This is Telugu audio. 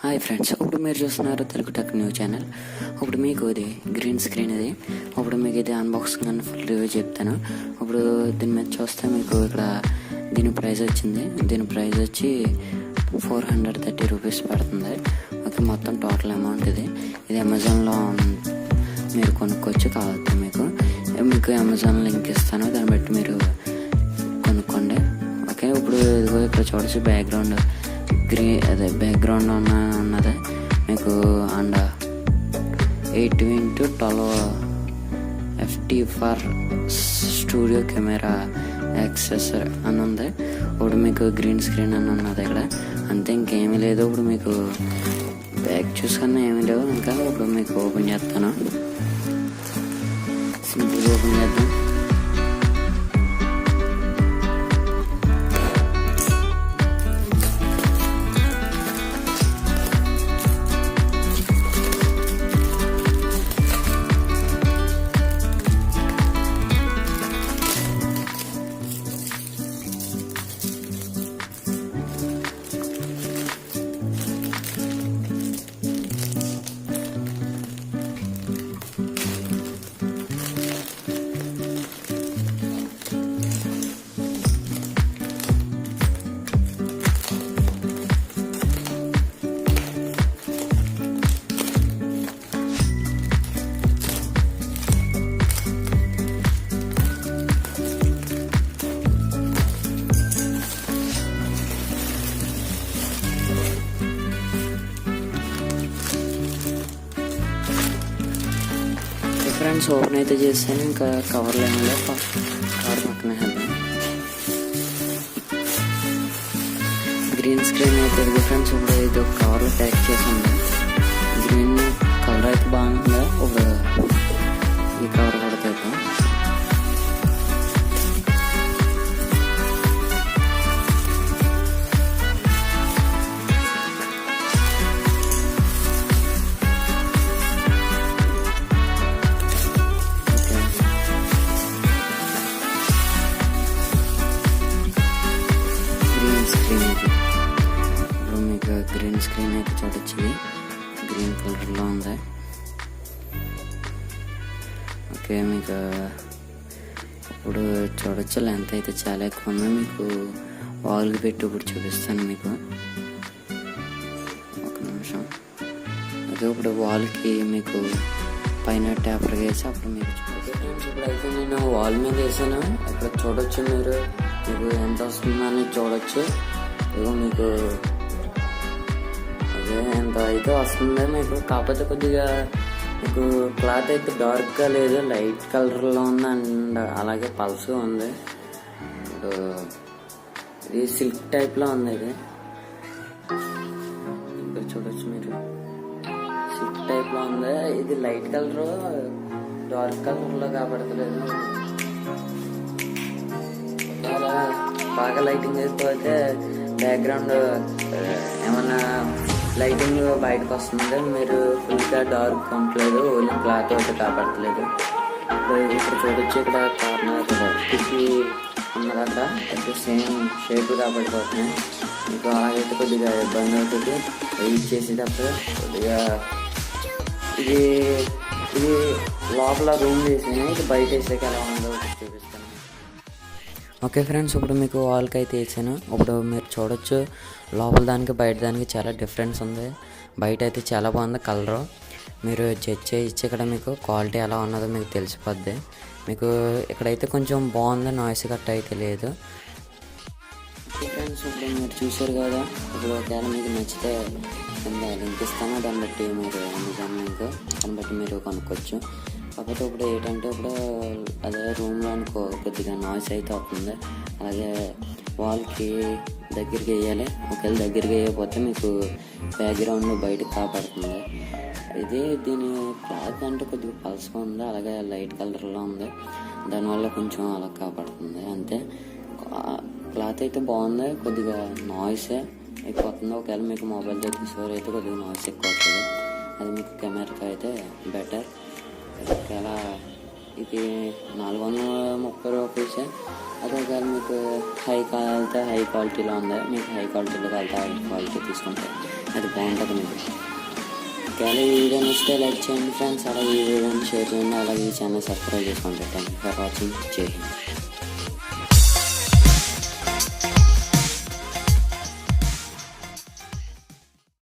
హాయ్ ఫ్రెండ్స్, ఇప్పుడు మీరు చూస్తున్నారు తెలుగు టెక్ న్యూస్ ఛానల్. ఇప్పుడు మీకు ఇది గ్రీన్ స్క్రీన్ ఇది. ఇప్పుడు మీకు ఇది అన్బాక్సింగ్ అని ఫుల్ రివ్యూ చెప్తాను. ఇప్పుడు దీని మీద చూస్తే మీకు ఇక్కడ దీని ప్రైస్ వచ్చింది. దీని ప్రైస్ వచ్చి 430 రూపీస్ పడుతుంది. ఓకే, మొత్తం టోటల్ అమౌంట్ ఇది. ఇది అమెజాన్లో మీరు కొనుక్కోవచ్చు. కావాలి మీకు అమెజాన్ లింక్ ఇస్తాను, దాన్ని బట్టి మీరు కొనుక్కోండి. ఓకే, ఇప్పుడు ఇదిగో ఇక్కడ చూడవచ్చు బ్యాక్గ్రౌండ్ బ్యాక్గ్రౌండ్ ఉన్నది మీకు. And 8x12 FT for studio camera access అని ఉంది. ఇప్పుడు మీకు గ్రీన్ స్క్రీన్ అని ఉన్నది ఇక్కడ. అంతే, ఇంకేమీ లేదు. ఇప్పుడు మీకు బ్యాక్ చూసుకున్నా ఏమీ లేవు. ఇంకా ఇప్పుడు మీకు ఓపెన్ చేస్తాను. సింపుల్గా ఓపెన్ చేద్దాం. ఫ్రెండ్స్, ఓపెన్ అయితే చేస్తాను. ఇంకా కవర్లో ఏమో కవర్ పక్కనే గ్రీన్ స్క్రీన్ అయితే ఇది ఫ్రెండ్స్. ఇప్పుడు ఇది ఒక కవర్లో ప్యాక్ చేసింది. గ్రీన్ కలర్ అయితే బాగుంది. ఇప్పుడు ఈ కవర్ కూడా తెద్దాం. ఇప్పుడు మీకు గ్రీన్ స్క్రీన్ అయితే చూడొచ్చు. గ్రీన్ కలర్లో ఉంది. ఓకే, మీకు ఇప్పుడు చూడొచ్చు. లెంత్ అయితే చాలా ఎక్కువ ఉంది. మీకు వాల్కి పెట్టి ఇప్పుడు చూపిస్తాను మీకు. ఒక నిమిషం. ఓకే, ఇప్పుడు వాల్కి మీకు పైన ట్యాపర్ వేసి అప్పుడు మీకు చూపిస్తాను. ఇప్పుడు అయితే నేను వాల్ మీద వేసాను. ఇక్కడ చూడొచ్చు మీరు. మీకు ఎంత వస్తుందని చూడొచ్చు. ఇదిగో మీకు అదే ఎంత అయితే వస్తుంది మీకు. కాకపోతే కొద్దిగా మీకు క్లాత్ అయితే డార్క్గా లేదు, లైట్ కలర్లో ఉంది. అండ్ అలాగే పల్స్గా ఉంది. ఇప్పుడు ఇది సిల్క్ టైప్లో ఉంది. ఇది ఇక్కడ చూడొచ్చు మీరు. సిల్క్ టైప్లో ఉంది. ఇది లైట్ కలర్ డార్క్ కలర్లో కాబడతలేదు. బాగా లైటింగ్ అయిపోతే బ్యాక్గ్రౌండ్ ఏమన్నా లైటింగ్ బయటకు వస్తుంది. మీరు ఫుల్గా డార్క్ ఉండలేదు, ఓన్లీ క్లాత్ అయితే కాపాడతలేదు. ఇక్కడ చూడొచ్చు. ఇక్కడ కార్నర్ టిప్పి ఉన్నదంట. అయితే సేమ్ షేప్ కాపాడిపోతున్నాయి. మీకు అలాగైతే కొద్దిగా ఇబ్బంది అవుతుంది యూజ్ చేసేటప్పుడు. కొద్దిగా ఇది లోపల రూమ్ వేసాను. ఇది బయట వేసాక ఎలా ఉందో చూపిస్తాను. ఓకే ఫ్రెండ్స్, ఇప్పుడు మీకు వాల్కి అయితే వేసాను. ఇప్పుడు మీరు చూడొచ్చు లోపల దానికి బయట దానికి చాలా డిఫరెన్స్ ఉంది. బయట అయితే చాలా బాగుంది కలరు. మీరు జడ్జ్ చేయొచ్చు. ఇక్కడ మీకు క్వాలిటీ ఎలా ఉన్నదో మీకు తెలిసిపోద్ది. మీకు ఇక్కడైతే కొంచెం బాగుంది, నాయిస్ గట్ట అయితే లేదు. ఫ్రెండ్స్, ఇప్పుడు మీరు చూసారు కదా. ఇప్పుడు ఒకవేళ మీకు నచ్చితే కింద లింక్ ఇస్తాను, దాన్ని బట్టి మీరు అమెజాన్ లింక్, దాన్ని బట్టి మీరు కొనుక్కోవచ్చు. కాకపోతే ఇప్పుడు ఏంటంటే ఇప్పుడు అదే రూమ్లో అనుకో కొద్దిగా నాయిస్ అయితే అవుతుంది. అలాగే వాల్కి దగ్గరికి వేయాలి. ఒకవేళ దగ్గరికి వేయకపోతే మీకు బ్యాక్గ్రౌండ్ బయటకు కాపాడుతుంది. దీని క్లాత్ అంటే కొద్దిగా పల్స్గా ఉంది. అలాగే లైట్ కలర్లో ఉంది. దానివల్ల కొంచెం అలా కాపాడుతుంది అంతే. క్లాత్ అయితే బాగుంది. కొద్దిగా నాయిస్ ఎక్కువ. ఒకవేళ మీకు మొబైల్తో తీసుకోవాలి అయితే కొద్దిగా నాయిస్ ఎక్కువ వస్తుంది. అది మీకు కెమెరాతో అయితే బెటర్. ఒకవేళ ఇది 430 రూపీసే. మీకు హై కావాలితే హై క్వాలిటీలో ఉంది, మీకు హై క్వాలిటీలో కావాలితే హై క్వాలిటీ తీసుకుంటే అది బాగుంటుంది మీకు. ఒకవేళ ఈ వీడియో నచ్చితే లైక్ చేయండి ఫ్రెండ్స్, అలాగే ఈ వీడియోని షేర్ చేయండి, అలాగే ఈ ఛానల్ సబ్స్క్రైబ్ చేసుకోండి. Thank you for watching. జై హింద్.